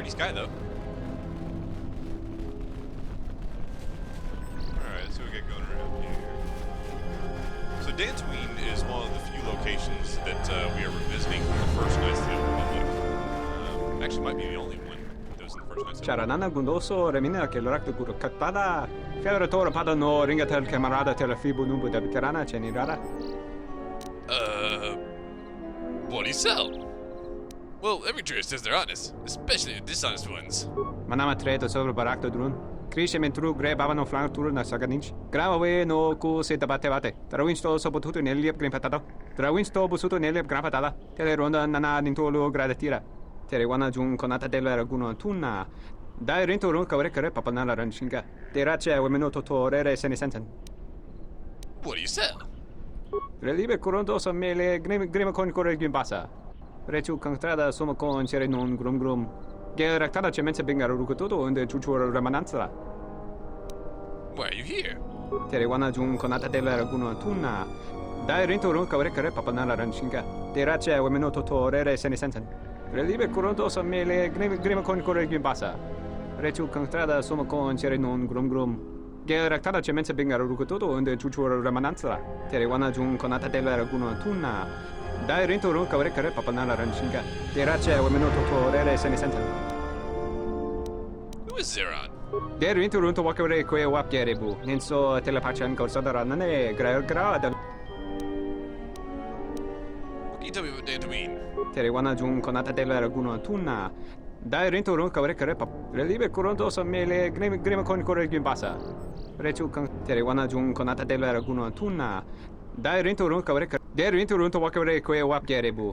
pretty sky, though. Alright, let's see what we got going around here. So Dantooine is one of the few locations that we are revisiting from the first Knights of the Old Republic. Actually, might be the only one that was in the first Knights of the Old Republic. Charanana gundoso remina che l'orakto guru katpada. Fiaratore padano ringatel camarada tela fibu nubu da veterana cenirara. What do you sell? Well, every trader says they're honest, especially the dishonest ones. Manama treto sobre barakto drun. Krishe mentru gre babano flank turu na saganich. Gravawe no ku se tabate bate. Trawinsto sopotuto neliep grimpatado. Trawinsto busuto neliep grampatala. Tele ronda nana nintolo gradatira. Terewana jun konata della raguno tunna. Dai rento ron kawrekare papanala ranshinga. Terace wemeno totorere senisensen. What do you sell? Relibe coronto so mele grima con corre gimbasa. Rechu contrada somo con cere non grum grum. Ge ractada cemenza bingaro rukototo unde chuchur remananza. Why are you here? Terewana jun konata della raguno tunna. Dai rento ron kawrekare papanala ranshinga. Terace wemeno totorere senisensen. Relibe coronto so mele grima con corre gimbasa. Rechu contrada somo con cere non grum grum. Ge ractada cemenza bingaro rukototo unde chuchur remananza. Terewana jun konata della raguno tunna. Dai rento ron kawrekare papanala ranshinga. Terace wemeno totorere senisensen. Who is Zeron? Ge rento ron to wakare kwe wap gerebu. Nenso telepachan korsodara nane grada. What can you tell me about Dantooine? Terewana jun konata della raguno tunna. Dai rento ron kawrekare pap. Relibe coronto so mele grima con corre gimbasa. Rechu terewana jun konata della raguno tunna. Dai rento ron kawrekare. De rento ron to wakare kwe wap gerebu.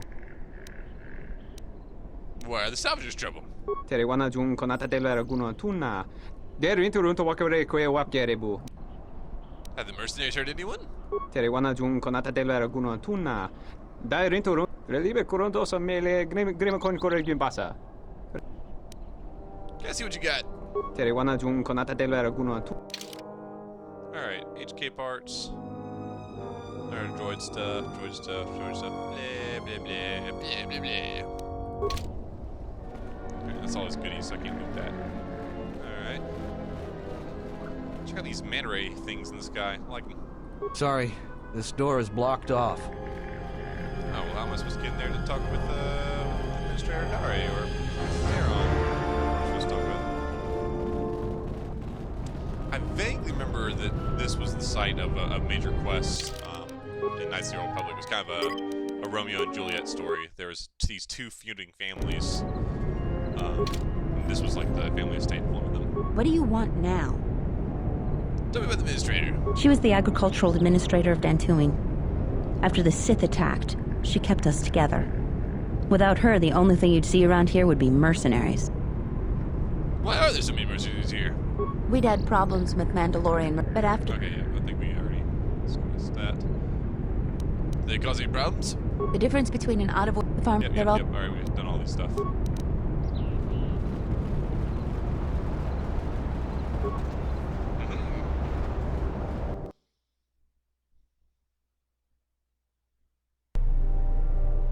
Why are the salvagers trouble? Terewana jun konata della raguno tunna. De rento ron to wakare kwe wap gerebu. Have the mercenaries hurt anyone? Terewana jun konata della raguno tunna. Dai rento ron. Relibe coronto so mele grima con corre gimbasa. Can I see what you got? Terewana jun konata della raguno tunna. Alright, HK parts. Alright, droid stuff. Blah, blah, blah, blah, blah, blah. Alright, that's all his goodies, so I can't do that. Alright. Check out these manta ray things in the sky. I like them. Sorry, this door is blocked off. Oh, well, how am I supposed to get in there to talk with Administrator Dari or Zeron? I'm supposed to talk with. I vaguely remember that this was the site of a major quest in Knights of the Old Republic. It was kind of a Romeo and Juliet story. There was these two feuding families. This was like the family estate of one of them. What do you want now? Tell me about the Administrator. She was the agricultural administrator of Dantooine. After the Sith attacked, she kept us together. Without her, the only thing you'd see around here would be mercenaries. Why are there so many mercenaries here? We'd had problems with Mandalorian, but after... Okay, yeah, I think we already discussed that. Did they cause any problems? The difference between an out-of-work farm... Yep, alright, we've done all this stuff.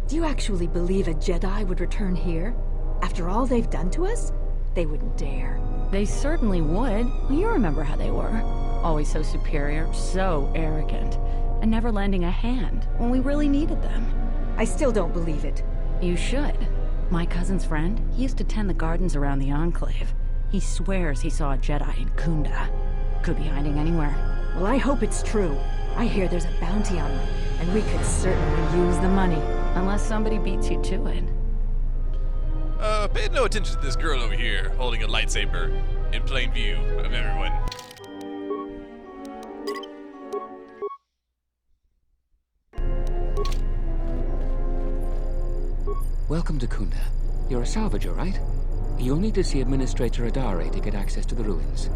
Do you actually believe a Jedi would return here? After all they've done to us? They wouldn't dare. They certainly would. You remember how they were. Always so superior, so arrogant, and never lending a hand when we really needed them. I still don't believe it. You should. My cousin's friend, he used to tend the gardens around the Enclave. He swears he saw a Jedi in Kunda. Could be hiding anywhere. Well, I hope it's true. I hear there's a bounty on them, and we could certainly use the money. Unless somebody beats you to it. Pay no attention to this girl over here, holding a lightsaber, in plain view of everyone. Welcome to Kunda. You're a salvager, right? You'll need to see Administrator Adare to get access to the ruins.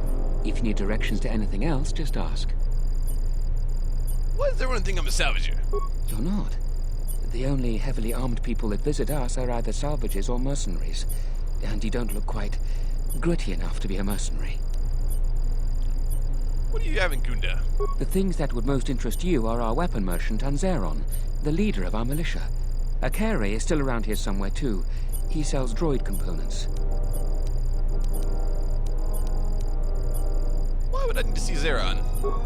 If you need directions to anything else, just ask. Why does everyone think I'm a salvager? You're not. The only heavily armed people that visit us are either salvagers or mercenaries. And you don't look quite gritty enough to be a mercenary. What do you have in Kunda? The things that would most interest you are our weapon merchant and Zeron, the leader of our militia. Akere is still around here somewhere too, He sells droid components. Why would I need to see Zeron?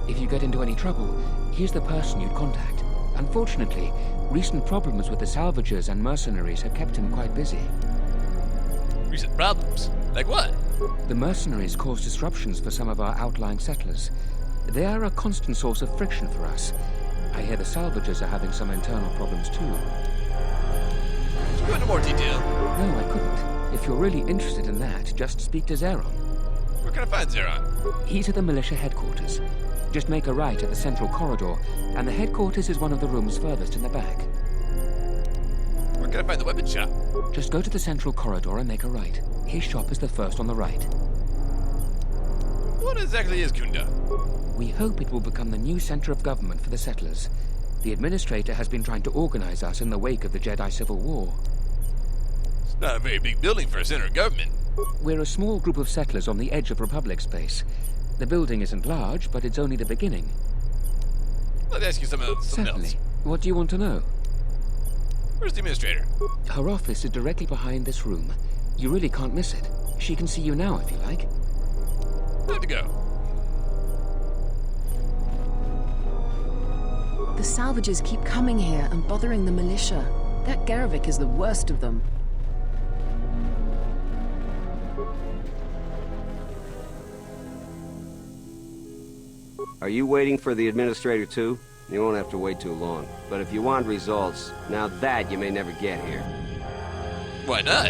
If you get into any trouble, he's the person you'd contact. Unfortunately, recent problems with the salvagers and mercenaries have kept him quite busy. Recent problems? Like what? The mercenaries cause disruptions for some of our outlying settlers. They are a constant source of friction for us. I hear the salvagers are having some internal problems too. Could you go into more detail? No, I couldn't. If you're really interested in that, just speak to Zeron. Where can I find Zeron? He's at the militia headquarters. Just make a right at the central corridor, and the headquarters is one of the rooms furthest in the back. Where can I find the weapon shop? Just go to the central corridor and make a right. His shop is the first on the right. What exactly is Kunda? We hope it will become the new center of government for the settlers. The administrator has been trying to organize us in the wake of the Jedi Civil War. It's not a very big building for a center of government. We're a small group of settlers on the edge of Republic space. The building isn't large, but it's only the beginning. Let me ask you something Certainly. else. What do you want to know? Where's the administrator? Her office is directly behind this room. You really can't miss it. She can see you now if you like. Time to go. The salvagers keep coming here and bothering the militia. That Garevik is the worst of them. Are you waiting for the administrator too? You won't have to wait too long. But if you want results, now that you may never get here. Why not?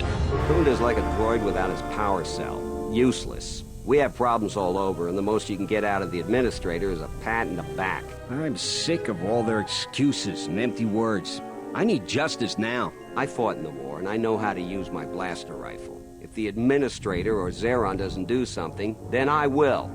Kunda's like a droid without his power cell. Useless. We have problems all over, and the most you can get out of the administrator is a pat in the back. I'm sick of all their excuses and empty words. I need justice now. I fought in the war, and I know how to use my blaster rifle. If the administrator or Zeron doesn't do something, then I will.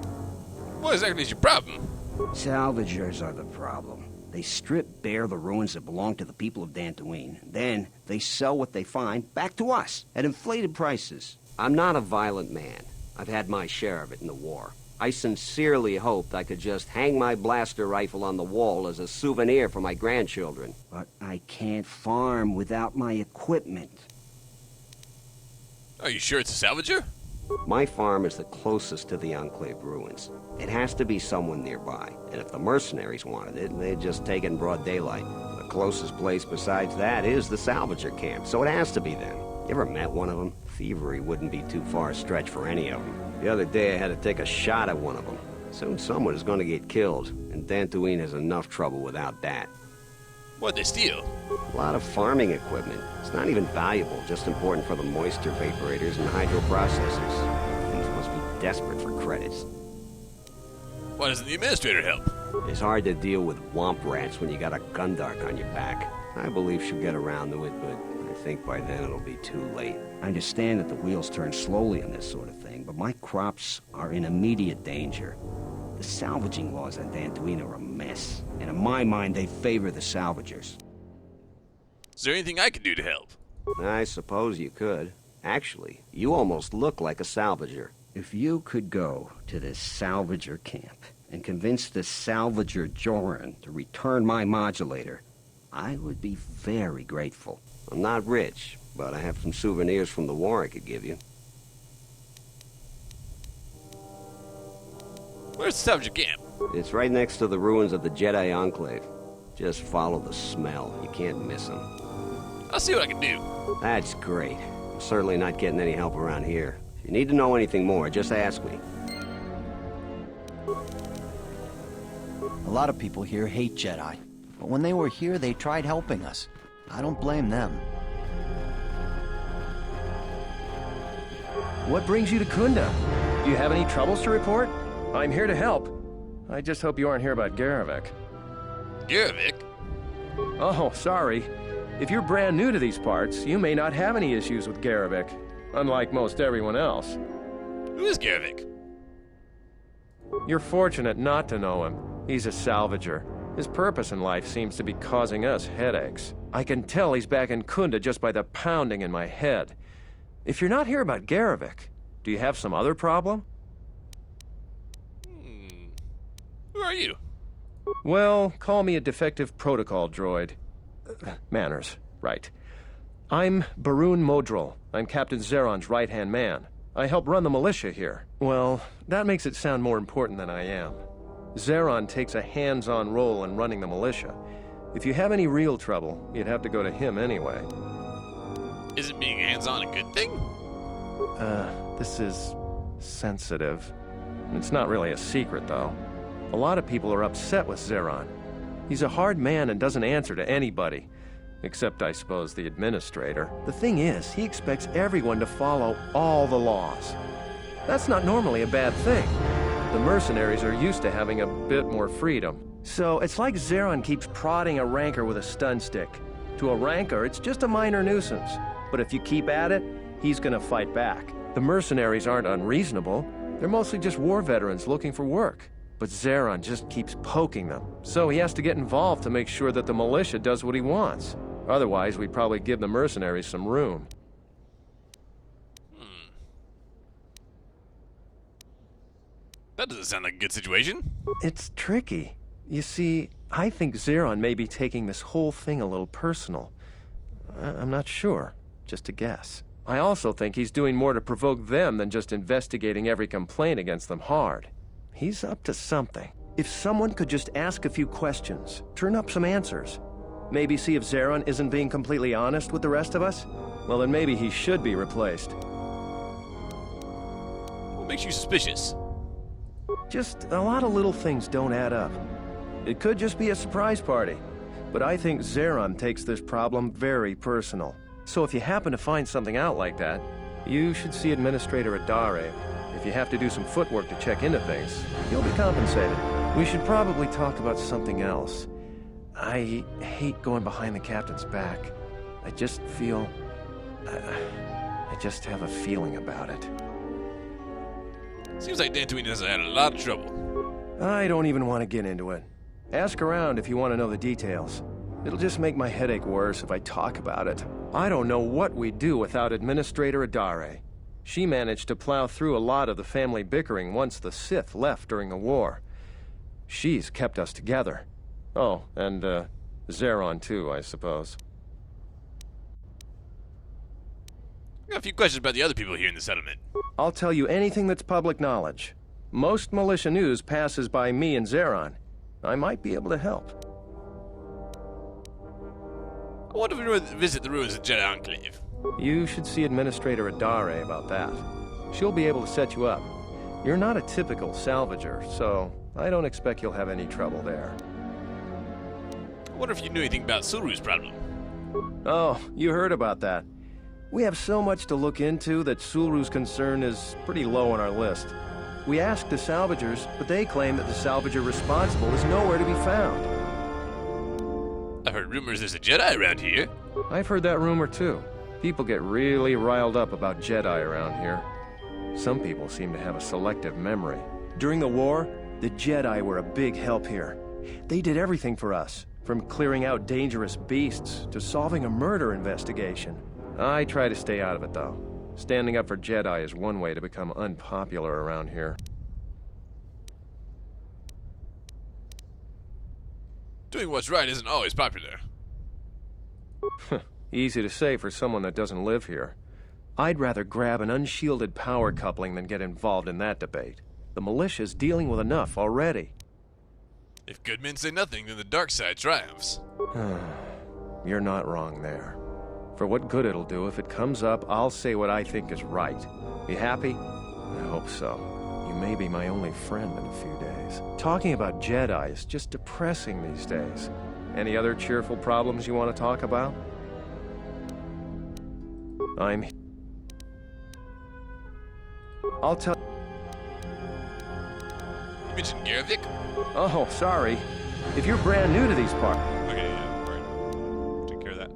What exactly is your problem? Salvagers are the problem. They strip bare the ruins that belong to the people of Dantooine. Then they sell what they find back to us at inflated prices. I'm not a violent man. I've had my share of it in the war. I sincerely hoped I could just hang my blaster rifle on the wall as a souvenir for my grandchildren. But I can't farm without my equipment. Are you sure it's a salvager? My farm is the closest to the Enclave ruins. It has to be someone nearby, and if the mercenaries wanted it, they'd just take it in broad daylight. The closest place besides that is the salvager camp, so it has to be them. You ever met one of them? Thievery wouldn't be too far a stretch for any of them. The other day I had to take a shot at one of them. Soon someone is going to get killed, and Dantooine has enough trouble without that. What'd they steal? A lot of farming equipment. It's not even valuable, just important for the moisture vaporators and hydroprocessors. These must be desperate for credits. Why doesn't the administrator help? It's hard to deal with womp rats when you got a gundark on your back. I believe she'll get around to it, but I think by then it'll be too late. I understand that the wheels turn slowly on this sort of thing, but my crops are in immediate danger. The salvaging laws on Dantooine are a mess, and in my mind they favor the salvagers. Is there anything I can do to help? I suppose you could. Actually, you almost look like a salvager. If you could go to this salvager camp and convince the salvager Joran to return my modulator, I would be very grateful. I'm not rich, but I have some souvenirs from the war I could give you. Where's the salvager camp? It's right next to the ruins of the Jedi Enclave. Just follow the smell. You can't miss them. I'll see what I can do. That's great. I'm certainly not getting any help around here. If you need to know anything more, just ask me. A lot of people here hate Jedi, but when they were here, they tried helping us. I don't blame them. What brings you to Kunda? Do you have any troubles to report? I'm here to help. I just hope you aren't here about Garevik. Garevik? Oh, sorry. If you're brand new to these parts, you may not have any issues with Garevik, unlike most everyone else. Who is Garevik? You're fortunate not to know him. He's a salvager. His purpose in life seems to be causing us headaches. I can tell he's back in Kunda just by the pounding in my head. If you're not here about Garevik, do you have some other problem? Who are you? Well, call me a defective protocol droid. Manners, right. I'm Barun Modril. I'm Captain Zeron's right-hand man. I help run the militia here. Well, that makes it sound more important than I am. Zeron takes a hands-on role in running the militia. If you have any real trouble, you'd have to go to him anyway. Isn't being hands-on a good thing? This is sensitive. It's not really a secret, though. A lot of people are upset with Zeron. He's a hard man and doesn't answer to anybody. Except, I suppose, the administrator. The thing is, he expects everyone to follow all the laws. That's not normally a bad thing. The mercenaries are used to having a bit more freedom. So, it's like Zeron keeps prodding a rancor with a stun stick. To a rancor, it's just a minor nuisance. But if you keep at it, he's gonna fight back. The mercenaries aren't unreasonable. They're mostly just war veterans looking for work. But Zeron just keeps poking them. So he has to get involved to make sure that the militia does what he wants. Otherwise, we'd probably give the mercenaries some room. That doesn't sound like a good situation. It's tricky. You see, I think Zeron may be taking this whole thing a little personal. I'm not sure. Just a guess. I also think he's doing more to provoke them than just investigating every complaint against them hard. He's up to something. If someone could just ask a few questions, turn up some answers, maybe see if Zeron isn't being completely honest with the rest of us, well then maybe he should be replaced. What makes you suspicious? Just a lot of little things don't add up. It could just be a surprise party, but I think Zeron takes this problem very personal. So if you happen to find something out like that, you should see Administrator Adare. If you have to do some footwork to check into things, you'll be compensated. We should probably talk about something else. I hate going behind the captain's back. I just feel... I just have a feeling about it. Seems like Dantooine has had a lot of trouble. I don't even want to get into it. Ask around if you want to know the details. It'll just make my headache worse if I talk about it. I don't know what we'd do without Administrator Adare. She managed to plow through a lot of the family bickering once the Sith left during the war. She's kept us together. Oh, and, Zeron too, I suppose. I got a few questions about the other people here in the settlement. I'll tell you anything that's public knowledge. Most militia news passes by me and Zeron. I might be able to help. I wonder if we would visit the ruins of Jedi Enclave. You should see Administrator Adare about that. She'll be able to set you up. You're not a typical salvager, so I don't expect you'll have any trouble there. I wonder if you knew anything about Suru's problem. Oh, you heard about that. We have so much to look into that Suru's concern is pretty low on our list. We asked the salvagers, but they claim that the salvager responsible is nowhere to be found. I heard rumors there's a Jedi around here. I've heard that rumor too. People get really riled up about Jedi around here. Some people seem to have a selective memory. During the war, the Jedi were a big help here. They did everything for us, from clearing out dangerous beasts to solving a murder investigation. I try to stay out of it, though. Standing up for Jedi is one way to become unpopular around here. Doing what's right isn't always popular. Easy to say for someone that doesn't live here. I'd rather grab an unshielded power coupling than get involved in that debate. The militia's dealing with enough already. If good men say nothing, then the dark side triumphs. You're not wrong there. For what good it'll do, if it comes up, I'll say what I think is right. You happy? I hope so. You may be my only friend in a few days. Talking about Jedi is just depressing these days. Any other cheerful problems you want to talk about? I'll tell... You mentioned Garvik? Oh, sorry. If you're brand new to these parts... Okay, yeah, right. Take care of that.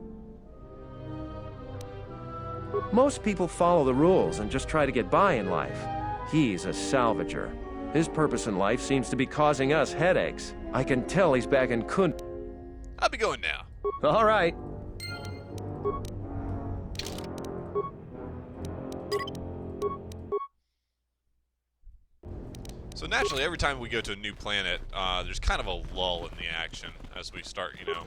Most people follow the rules and just try to get by in life. He's a salvager. His purpose in life seems to be causing us headaches. I can tell he's back in Kunda. I'll be going now. All right. So naturally, every time we go to a new planet, there's kind of a lull in the action as we start, you know,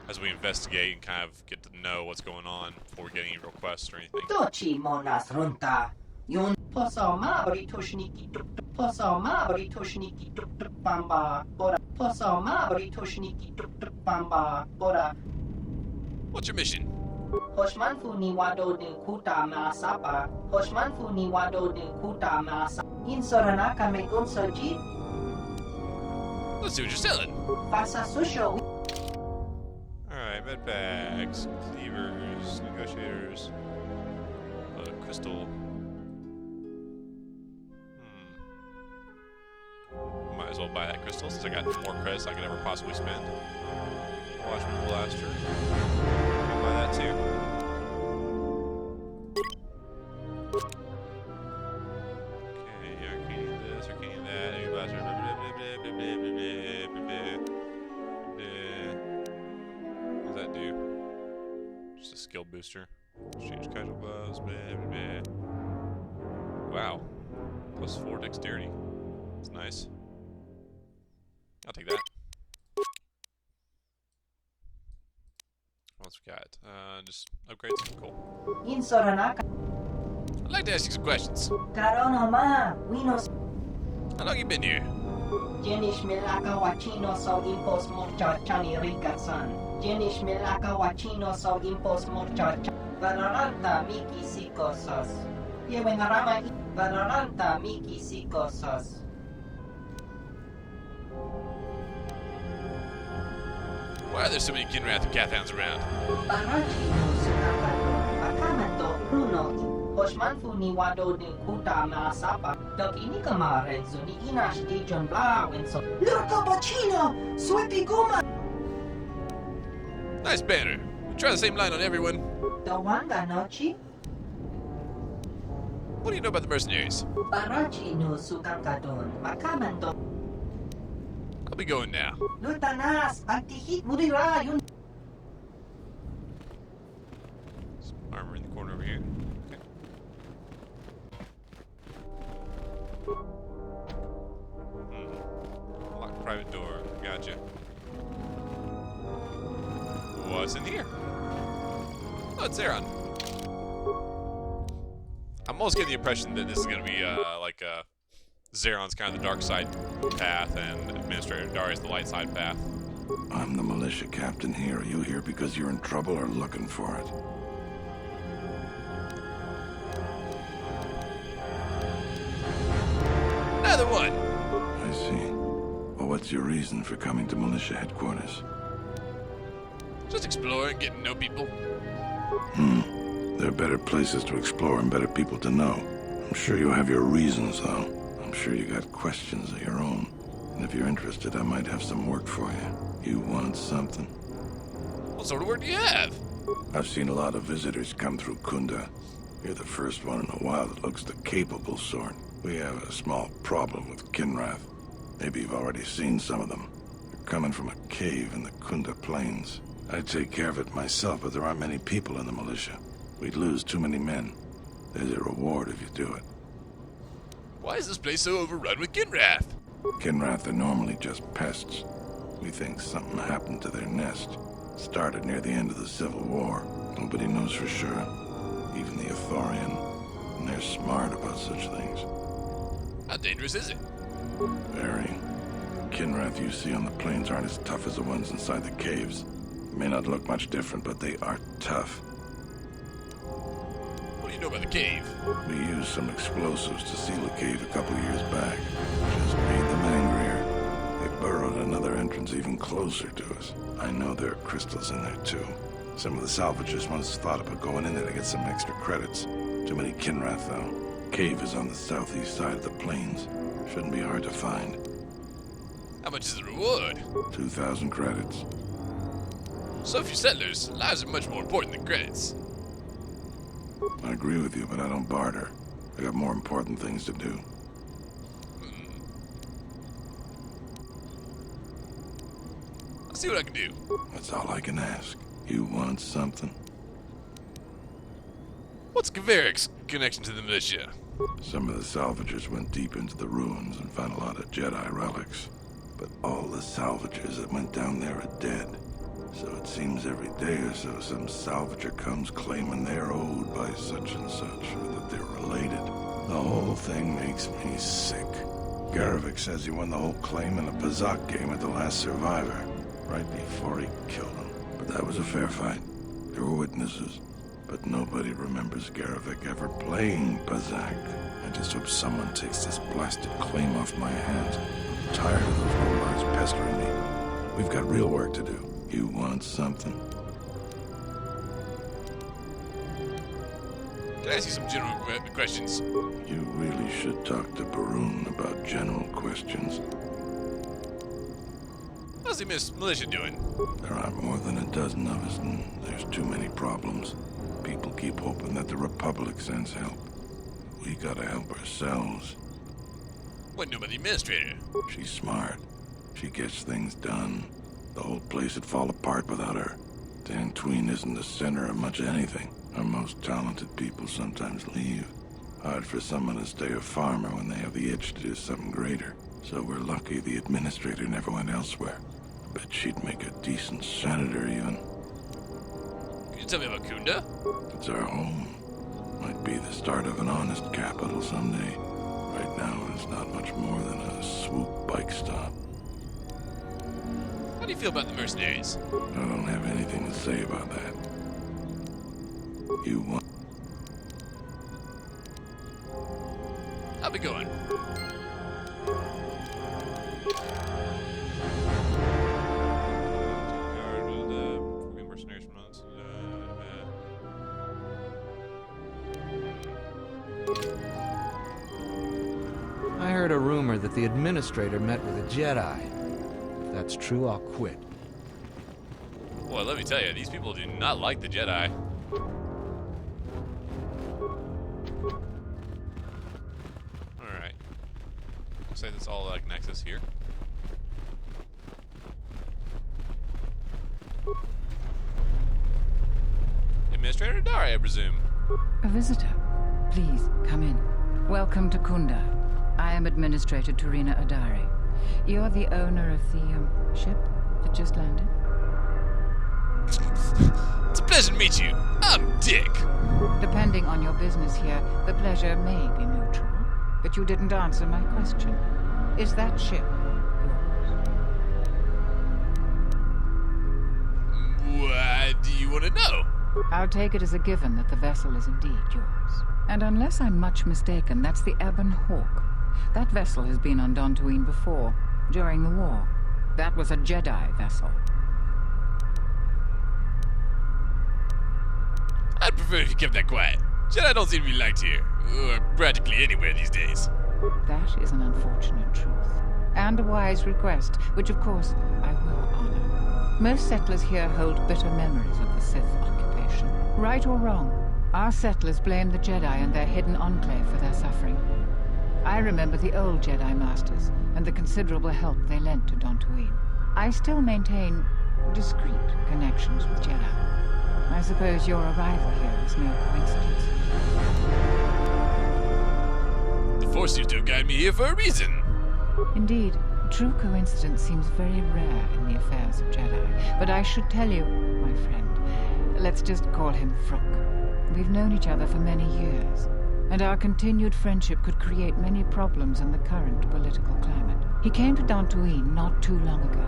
as we investigate and kind of get to know what's going on before we get any requests or anything. Tochi monas runta. Yun posoma oritoshnik posoma oritoshnik bamba ora posoma oritoshnik bamba ora. What's your mission? Hoshmanfu ni wado de kuta masapa. Hoshmanfu ni wado de kuta masa. In soranaka me gunsoji. Let's see what you're selling. Fasa susho. Alright, med bags, cleavers, negotiators, crystal. Might as well buy that crystal since I got more credits I could ever possibly spend. Watchman blaster. I'll buy that too. Okay, arcane this, arcane that, enemy blaster, blah, blah, blah, blah, blah, blah, blah, blah, blah, blah. What does that do? Just a skill booster. Change casual gloves, blah, blah, blah. Wow. +4 dexterity. That's nice. I'll take that. What else we got? Just upgrades. Cool. In soranaka. I'd like to ask you some questions. Karonoma, winos. How long you been here? Jenish milaka wachino so impos morcha chani rikasan. Jenish milaka wachino so impos morcha Valoranta miki sikosos. Yewenarama Valoranta miki sikosos. Why are there so many Kinrath and Cathounds around? Barachino sukakato. Akamando Bruno. Hoshmanfu ni wado de kuta masapa. Dok ini kemarin zuni inash di John Blau and so. Lurka Bachino! Sweepy Guma! Nice banner. We try the same line on everyone. Dawanga Nochi? What do you know about the mercenaries? Barachino sukakadon. Makamando. I'll be going now. Lutanas, pagtihit murira yun. Some armor in the corner over here. Okay. Locked private door. Gotcha. What's in here? Oh, it's Zeron. I'm almost getting the impression that this is going to be like Zeron's kind of the dark side path, and Administrator Darius the light side path. I'm the militia captain here. Are you here because you're in trouble or looking for it? Neither one. I see. Well, what's your reason for coming to militia headquarters? Just exploring, getting to know people. There are better places to explore and better people to know. I'm sure you have your reasons, though. I'm sure you got questions of your own. And if you're interested, I might have some work for you. You want something? What sort of work do you have? I've seen a lot of visitors come through Kunda. You're the first one in a while that looks the capable sort. We have a small problem with Kinrath. Maybe you've already seen some of them. They're coming from a cave in the Kunda Plains. I'd take care of it myself, but there aren't many people in the militia. We'd lose too many men. There's a reward if you do it. Why is this place so overrun with Kinrath? Kinrath are normally just pests. We think something happened to their nest. Started near the end of the Civil War. Nobody knows for sure. Even the Ithorian. And they're smart about such things. How dangerous is it? Very. The Kinrath you see on the plains aren't as tough as the ones inside the caves. They may not look much different, but they are tough. What do you know about the cave? We used some explosives to seal the cave a couple years back. Just made them angrier. They burrowed another entrance even closer to us. I know there are crystals in there too. Some of the salvagers once thought about going in there to get some extra credits. Too many Kinrath though. Cave is on the southeast side of the plains. Shouldn't be hard to find. How much is the reward? 2,000 credits. So for settlers, lives are much more important than credits. I agree with you, but I don't barter. I got more important things to do. I'll see what I can do. That's all I can ask. You want something? What's Kavarik's connection to the militia? Some of the salvagers went deep into the ruins and found a lot of Jedi relics. But all the salvagers that went down there are dead. So it seems every day or so some salvager comes claiming they're owed by such and such, or that they're related. The whole thing makes me sick. Garvik says he won the whole claim in a Pazak game at the last Survivor, right before he killed him. But that was a fair fight. There were witnesses. But nobody remembers Garvik ever playing Pazak. I just hope someone takes this blasted claim off my hands. I'm tired of those robots pestering me. We've got real work to do. You want something? Can I ask you some general questions? You really should talk to Barun about general questions. How's the militia doing? There aren't more than a dozen of us, and there's too many problems. People keep hoping that the Republic sends help. We gotta help ourselves. What new about the administrator? She's smart. She gets things done. The whole place would fall apart without her. Dantooine isn't the center of much anything. Our most talented people sometimes leave. Hard for someone to stay a farmer when they have the itch to do something greater. So we're lucky the administrator never went elsewhere. I bet she'd make a decent senator, even. Can you tell me about Kunda? It's our home. Might be the start of an honest capital someday. Right now, it's not much more than a swoop bike stop. How do you feel about the mercenaries? I don't have anything to say about that. You want... How'd it going? I heard a rumor that the administrator met with a Jedi. If that's true, I'll quit. Boy, let me tell you, these people do not like the Jedi. Alright. Looks like that's all like Nexus here. Administrator Dari, I presume. A visitor. Please, come in. Welcome to Kunda. I am Administrator Turina Adari. You're the owner of the, ship that just landed? It's a pleasure to meet you. I'm Dick. Depending on your business here, the pleasure may be mutual. But you didn't answer my question. Is that ship yours? What do you want to know? I'll take it as a given that the vessel is indeed yours. And unless I'm much mistaken, that's the Ebon Hawk. That vessel has been on Dantooine before, during the war. That was a Jedi vessel. I'd prefer if you kept that quiet. Jedi don't seem to be liked here, or practically anywhere these days. That is an unfortunate truth. And a wise request, which of course I will honor. Most settlers here hold bitter memories of the Sith occupation. Right or wrong, our settlers blame the Jedi and their hidden enclave for their suffering. I remember the old Jedi Masters and the considerable help they lent to Dantooine. I still maintain discreet connections with Jedi. I suppose your arrival here is no coincidence. The Force seems to have guided me here for a reason. Indeed, true coincidence seems very rare in the affairs of Jedi. But I should tell you, my friend, let's just call him Frook. We've known each other for many years, and our continued friendship could create many problems in the current political climate. He came to Dantooine not too long ago.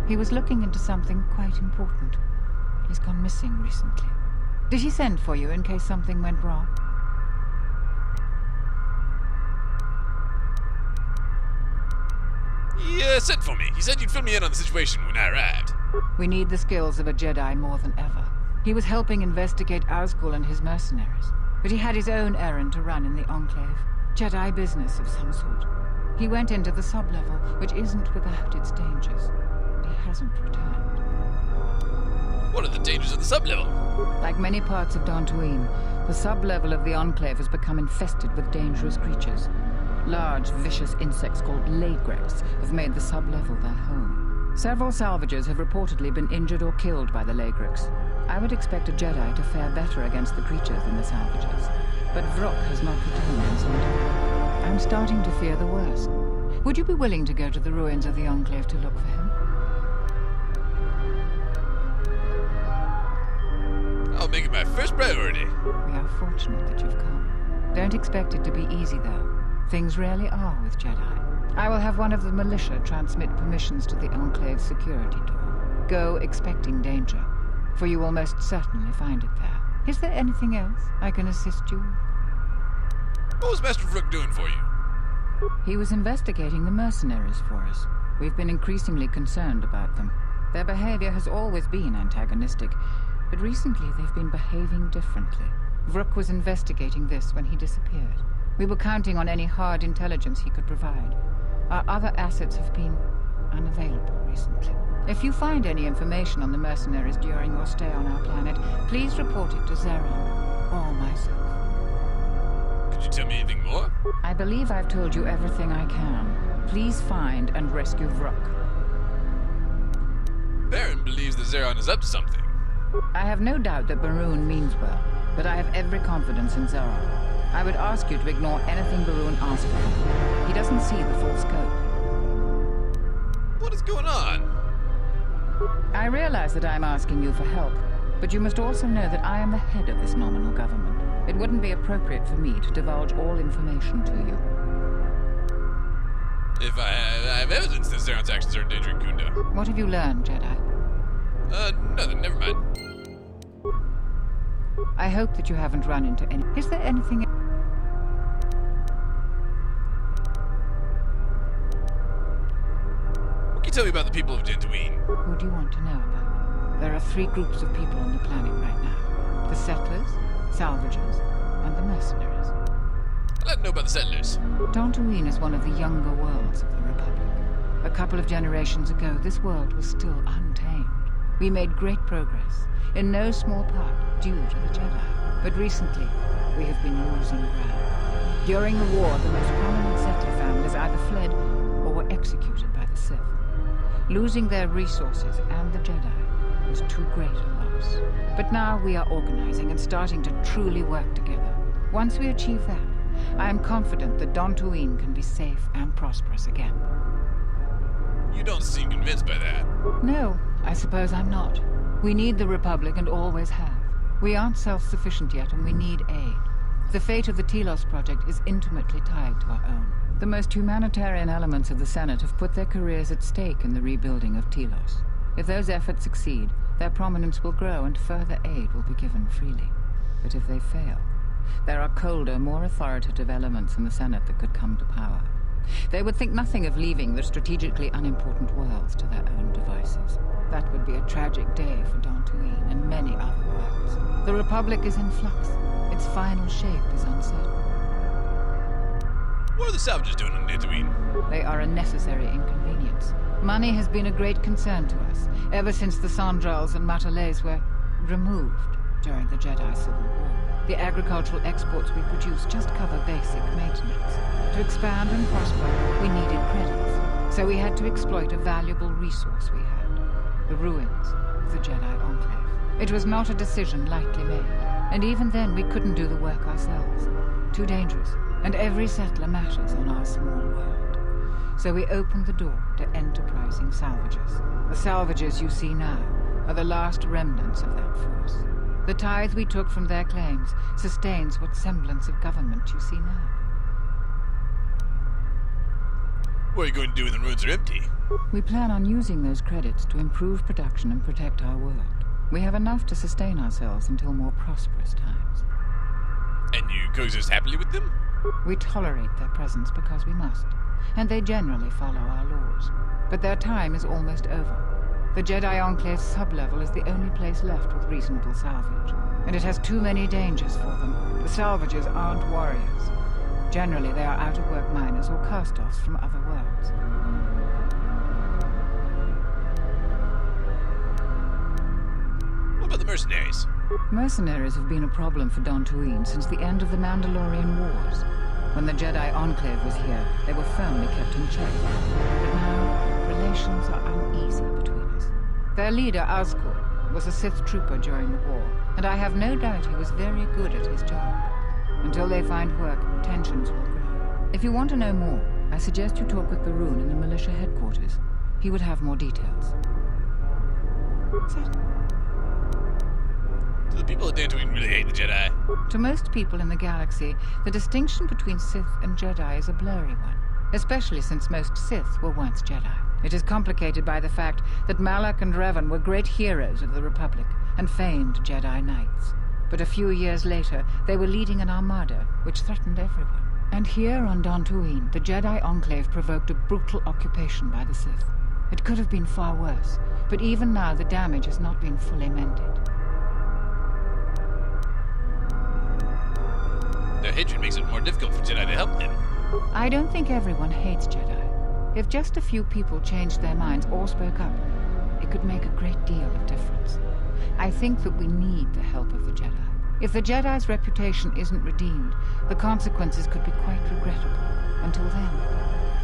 He was looking into something quite important. He's gone missing recently. Did he send for you in case something went wrong? He sent for me. He said you'd fill me in on the situation when I arrived. We need the skills of a Jedi more than ever. He was helping investigate Ausgul and his mercenaries, but he had his own errand to run in the Enclave. Jedi business of some sort. He went into the sub-level, which isn't without its dangers. He hasn't returned. What are the dangers of the sub-level? Like many parts of Dantooine, the sub-level of the Enclave has become infested with dangerous creatures. Large, vicious insects called Laygrex have made the sub-level their home. Several salvagers have reportedly been injured or killed by the Laygrex. I would expect a Jedi to fare better against the creatures than the salvagers. But Vrock has not returned in some time. I'm starting to fear the worst. Would you be willing to go to the ruins of the Enclave to look for him? I'll make it my first priority. We are fortunate that you've come. Don't expect it to be easy, though. Things rarely are with Jedi. I will have one of the Militia transmit permissions to the Enclave's security door. Go expecting danger, for you will most certainly find it there. Is there anything else I can assist you with? What was Master Vrook doing for you? He was investigating the mercenaries for us. We've been increasingly concerned about them. Their behavior has always been antagonistic, but recently they've been behaving differently. Vrook was investigating this when he disappeared. We were counting on any hard intelligence he could provide. Our other assets have been unavailable recently. If you find any information on the mercenaries during your stay on our planet, please report it to Zeron or myself. Could you tell me anything more? I believe I've told you everything I can. Please find and rescue Vrook. Baron believes that Zeron is up to something. I have no doubt that Baroon means well, but I have every confidence in Zeron. I would ask you to ignore anything Baroon asks for him. He doesn't see the full scope. What is going on? I realize that I'm asking you for help, but you must also know that I am the head of this nominal government. It wouldn't be appropriate for me to divulge all information to you. If I have evidence that Zeron's actions are endangering Kunda. What have you learned, Jedi? Nothing, never mind. I hope that you haven't run into any... Is there anything... What can you tell me about the people of Dantooine? Who do you want to know about? There are 3 groups of people on the planet right now. The settlers, salvagers, and the mercenaries. I'd like to know about the settlers. Dantooine is one of the younger worlds of the Republic. A couple of generations ago, this world was still untamed. We made great progress, in no small part due to the Jedi. But recently, we have been losing ground. During the war, the most prominent settler families either fled or were executed by the Sith. Losing their resources and the Jedi was too great a loss. But now we are organizing and starting to truly work together. Once we achieve that, I am confident that Dantooine can be safe and prosperous again. You don't seem convinced by that. No, I suppose I'm not. We need the Republic and always have. We aren't self-sufficient yet and we need aid. The fate of the Telos project is intimately tied to our own. The most humanitarian elements of the Senate have put their careers at stake in the rebuilding of Telos. If those efforts succeed, their prominence will grow and further aid will be given freely. But if they fail, there are colder, more authoritative elements in the Senate that could come to power. They would think nothing of leaving the strategically unimportant worlds to their own devices. That would be a tragic day for Dantooine and many other worlds. The Republic is in flux. Its final shape is uncertain. What are the salvagers doing on Dantooine? They are a necessary inconvenience. Money has been a great concern to us, ever since the Sandrals and Matalays were removed during the Jedi Civil War. The agricultural exports we produce just cover basic maintenance. To expand and prosper, we needed credits, so we had to exploit a valuable resource we had, the ruins of the Jedi Enclave. It was not a decision lightly made, and even then we couldn't do the work ourselves. Too dangerous, and every settler matters on our small world. So we opened the door to enterprising salvagers. The salvagers you see now are the last remnants of that force. The tithe we took from their claims sustains what semblance of government you see now. What are you going to do when the ruins are empty? We plan on using those credits to improve production and protect our world. We have enough to sustain ourselves until more prosperous times. And you coexist happily with them? We tolerate their presence because we must, and they generally follow our laws. But their time is almost over. The Jedi Enclave's sublevel is the only place left with reasonable salvage, and it has too many dangers for them. The salvagers aren't warriors. Generally, they are out-of-work miners or cast-offs from other worlds. What about the mercenaries? Mercenaries have been a problem for Dantooine since the end of the Mandalorian Wars. When the Jedi Enclave was here, they were firmly kept in check. But now, relations are uneasy between us. Their leader, Azkul, was a Sith trooper during the war, and I have no doubt he was very good at his job. Until they find work, tensions will grow. If you want to know more, I suggest you talk with Baroon in the Militia headquarters. He would have more details. The people of Dantooine really hate the Jedi. To most people in the galaxy, the distinction between Sith and Jedi is a blurry one, especially since most Sith were once Jedi. It is complicated by the fact that Malak and Revan were great heroes of the Republic and famed Jedi Knights. But a few years later, they were leading an armada which threatened everyone. And here on Dantooine, the Jedi Enclave provoked a brutal occupation by the Sith. It could have been far worse, but even now the damage has not been fully mended. Their hatred makes it more difficult for Jedi to help them. I don't think everyone hates Jedi. If just a few people changed their minds or spoke up, it could make a great deal of difference. I think that we need the help of the Jedi. If the Jedi's reputation isn't redeemed, the consequences could be quite regrettable. Until then,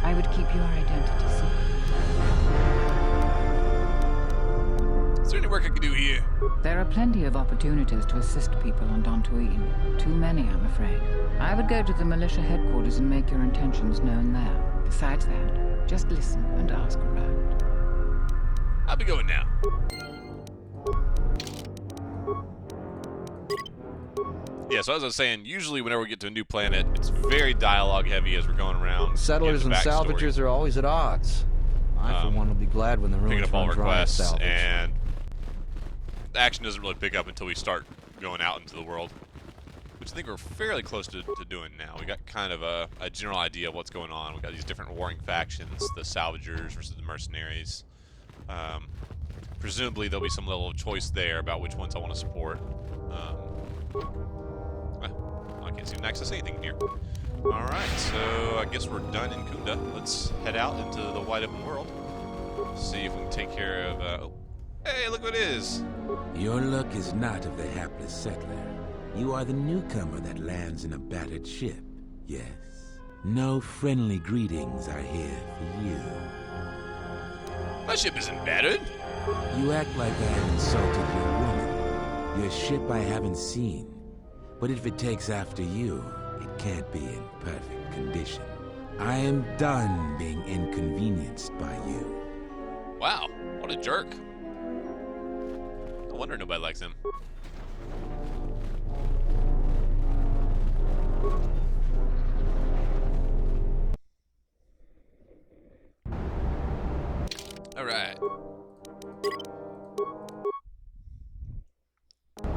I would keep your identity secret. Is there any work I can do here? There are plenty of opportunities to assist people on Dantooine. Too many, I'm afraid. I would go to the Militia headquarters and make your intentions known there. Besides that, just listen and ask around. I'll be going now. Yeah, so as I was saying, usually whenever we get to a new planet, it's very dialogue heavy as we're going around. Settlers and salvagers are always at odds. I, for one, will be glad when the ruins picking up all run dry of requests, salvage. and the action doesn't really pick up until we start going out into the world, which I think we're fairly close to doing now. We got kind of a general idea of what's going on. We got these different warring factions, the salvagers versus the mercenaries. Presumably there'll be some level of choice there about which ones I want to support. I can't seem to access anything in here. Alright, so I guess we're done in Kunda. Let's head out into the wide open world. See if we can take care of, oh, hey, look what it is! Your luck is not of the hapless settler. You are the newcomer that lands in a battered ship, yes. No friendly greetings are here for you. My ship isn't battered! You act like I have insulted your woman. Your ship I haven't seen. But if it takes after you, it can't be in perfect condition. I am done being inconvenienced by you. Wow, what a jerk. No wonder nobody likes him. Alright.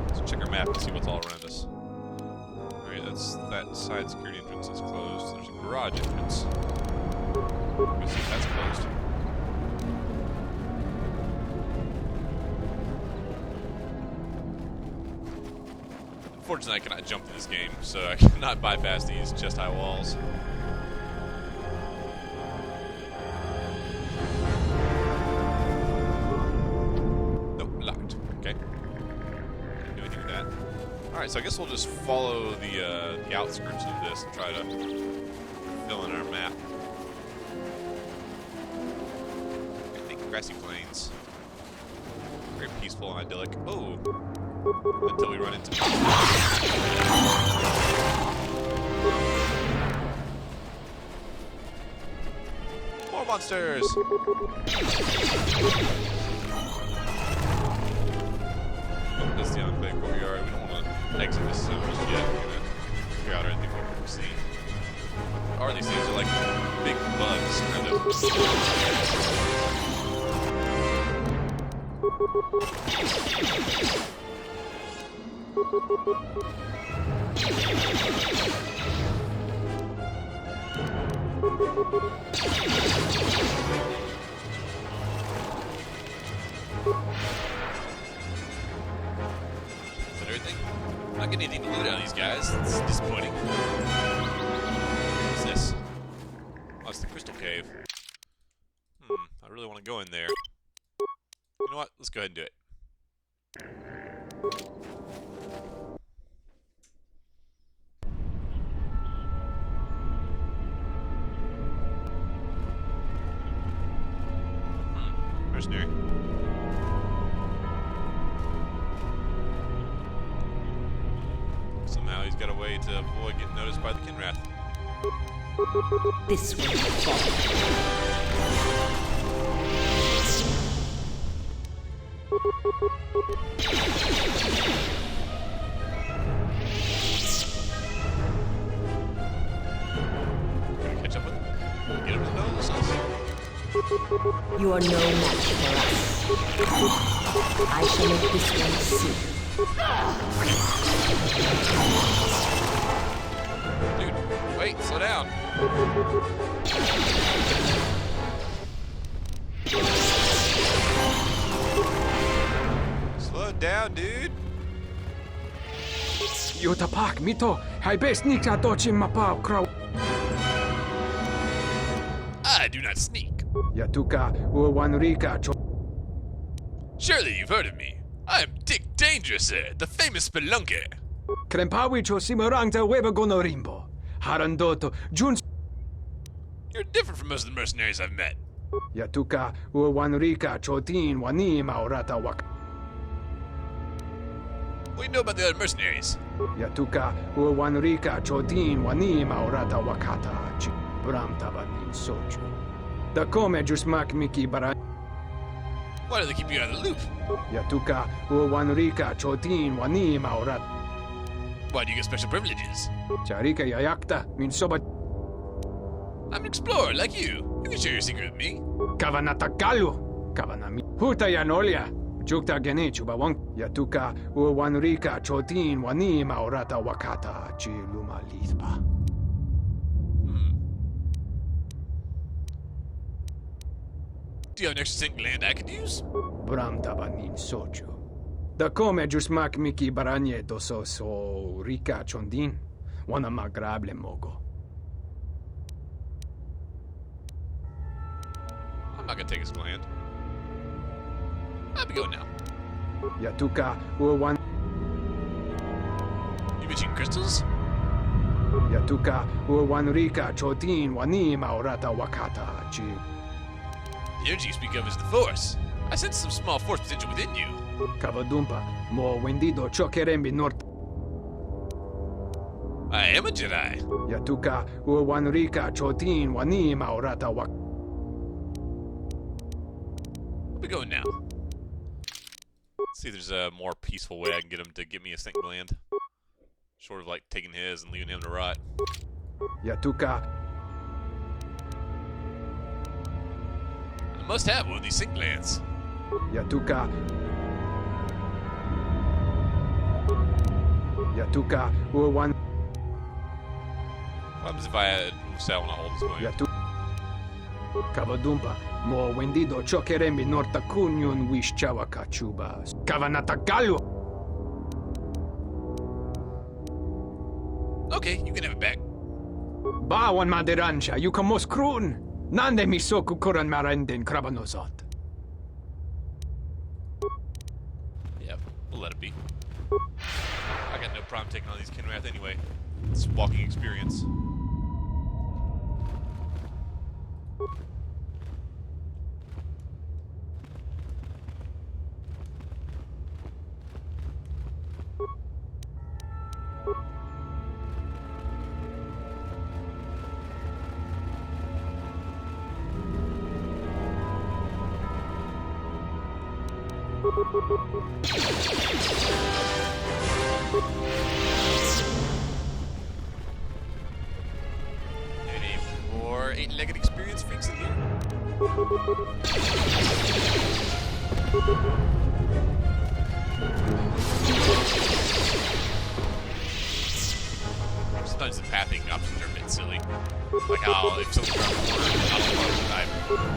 Let's check our map and see what's all around us. Alright, that side security entrance is closed. There's a garage entrance. Let's see if that's closed. Unfortunately, I cannot jump in this game, so I cannot bypass these chest-high walls. Nope, locked. Okay. Can't do anything with that. Alright, so I guess we'll just follow the outskirts of this and try to fill in our map. I think grassy plains. Very peaceful and idyllic. Oh! Until we run into... more monsters! Oh, this is the Underplayed courtyard. We don't want to exit this zone just yet. We're going to figure out everything we can see. Or these things are like big bugs, kind of. Is that everything? I'm not getting anything to loot out of these guys. It's disappointing. What's this? Oh, it's the crystal cave. I really want to go in there. You know what? Let's go ahead and do it. Mercenary. Somehow he's got a way to avoid getting noticed by the Kinrath. This way. You are no match for us. I shall make this one see. Dude, wait, slow down. Slow down, dude. Yotapak, mito, hai best nika dochim mapao crow. I do not sneak. Yatuka uwanrika cho. Surely you've heard of me. I am Dick Danger, sir, the famous spelunker. Krempawi cho simurangta weba gonorimbo. Harandoto, juns. You're different from most of the mercenaries I've met. Yatuka uwanrika chotin wani maurata wak. What do you know about the other mercenaries? Yatuka uwanrika chotin wani maurata wakata chi bramta banin soju. Da come jusmak miki bara. Why do they keep you out of the loop? Yatuka uwanrika chotin wani maurat. Why do you get special privileges? Charika yayakta min soba. I'm an explorer like you. You can share your secret with me. Kavanata galu. Kavanami. Huta yanolia. Jukta genichu bawang. Yatuka uwanrika chotin wani maurata wakata chi luma lithba. Do you have an extra sync gland I could use? Bramta banin soju. Da come jusmak miki baranye doso so rika chondin. Wana magrable mogo. I'm not gonna take his gland. I'll be going now. Yatuka uwan. You mentioning crystals? Yatuka uwanrika chotin wani maurata wakata chi. The energy you speak of is the Force. I sense some small Force potential within you. Kavadumpa, mo wendido chokerembi north. I am a Jedi. Yatuka uwanrika chotin wani maurata wak. I'll be going now. See if there's a more peaceful way I can get him to give me a sync gland. Short of like taking his and leaving him to rot. Yatuka. I must have one of these sync glands. Yatuka. Yatuka uwan. What happens if I say I want to hold his gland? Yatuka. Kavadumpa, mo wendido chokerembi norta kunyun wish chawaka chuba. Kavanata galu. Okay, you can have it back. Bawan maderansha, you can mos krun. Nande misoku kuran marenden krabanosot. Yep, we'll let it be. I got no problem taking on these Kinrath anyway. It's walking experience. Any more 8-legged experience freaks in here? Sometimes the pathing options are a bit silly. Like how if something's around the corner, I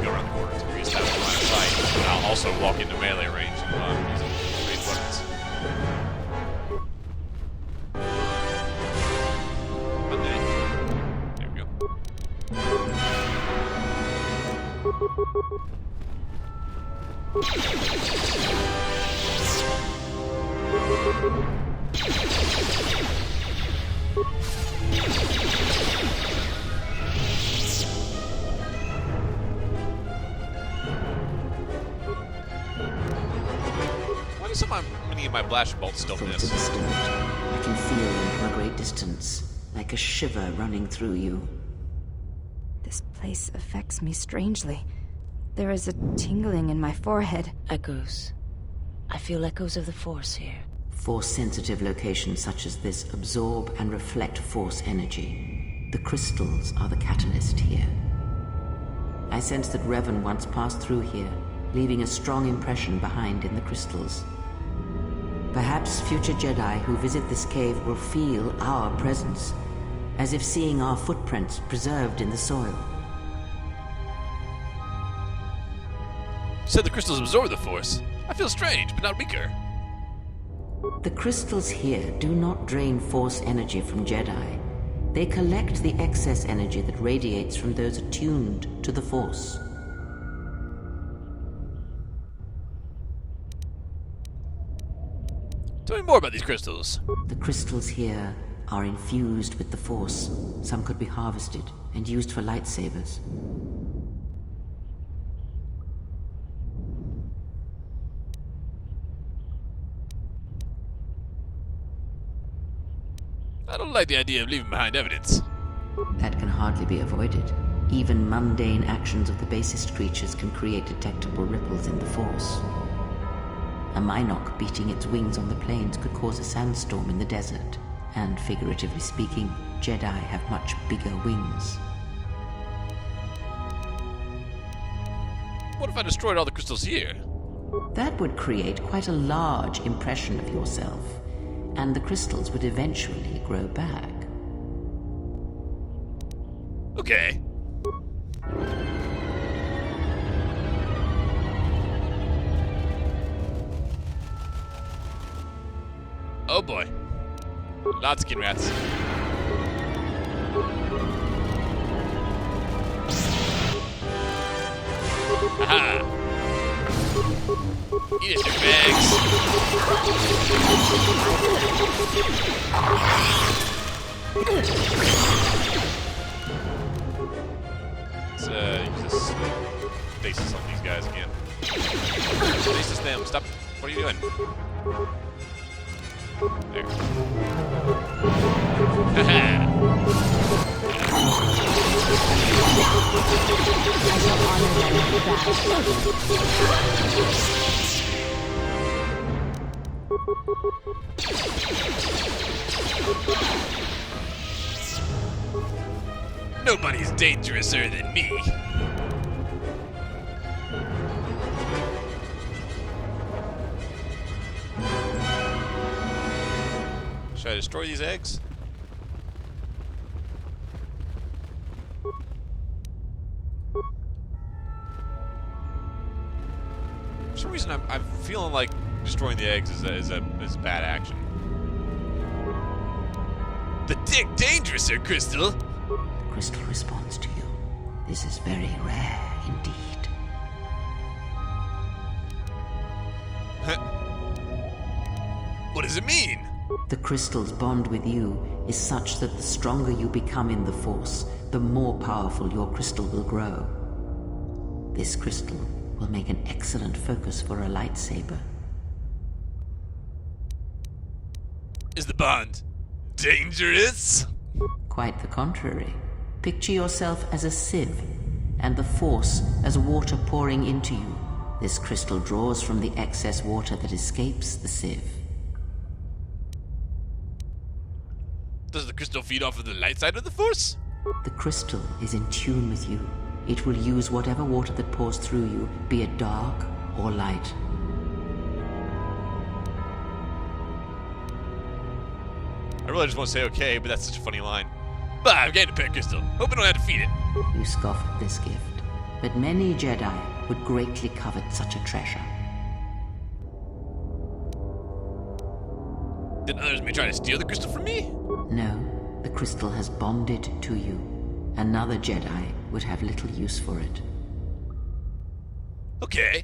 go around the corner to reestablish line of sight, but I'll also walk into melee range using ranged weapons. But then, there we go. Why do so many of my blaster bolts still miss? I can feel them from a great distance, like a shiver running through you. This place affects me strangely. There is a tingling in my forehead. Echoes. I feel echoes of the Force here. Force-sensitive locations such as this absorb and reflect Force energy. The crystals are the catalyst here. I sense that Revan once passed through here, leaving a strong impression behind in the crystals. Perhaps future Jedi who visit this cave will feel our presence, as if seeing our footprints preserved in the soil. You said the crystals absorb the Force. I feel strange, but not weaker. The crystals here do not drain Force energy from Jedi. They collect the excess energy that radiates from those attuned to the Force. Tell me more about these crystals. The crystals here are infused with the Force. Some could be harvested and used for lightsabers. I don't like the idea of leaving behind evidence. That can hardly be avoided. Even mundane actions of the basest creatures can create detectable ripples in the Force. A Minok beating its wings on the plains could cause a sandstorm in the desert. And figuratively speaking, Jedi have much bigger wings. What if I destroyed all the crystals here? That would create quite a large impression of yourself, and the crystals would eventually grow back. Okay. Oh boy. Lots of skin rats. Aha! Eat it, bags. Let's use this stasis on these guys again. Stasis them. Stop. What are you doing? There. Haha! Nobody's dangerouser than me. Should I destroy these eggs? For some reason, I'm feeling like destroying the eggs is a bad action. The dick dangerouser, Crystal. The crystal responds to you. This is very rare indeed. What does it mean? The crystal's bond with you is such that the stronger you become in the Force, the more powerful your crystal will grow. This crystal will make an excellent focus for a lightsaber. Is the bond dangerous? Quite the contrary. Picture yourself as a sieve, and the Force as water pouring into you. This crystal draws from the excess water that escapes the sieve. Does the crystal feed off of the light side of the Force? The crystal is in tune with you. It will use whatever water that pours through you, be it dark or light. I really just want to say okay, but that's such a funny line. Bah, I've gained a pet crystal. Hope I don't have to feed it. You scoff at this gift, but many Jedi would greatly covet such a treasure. Then others may try to steal the crystal from me? No, the crystal has bonded to you. Another Jedi would have little use for it. Okay.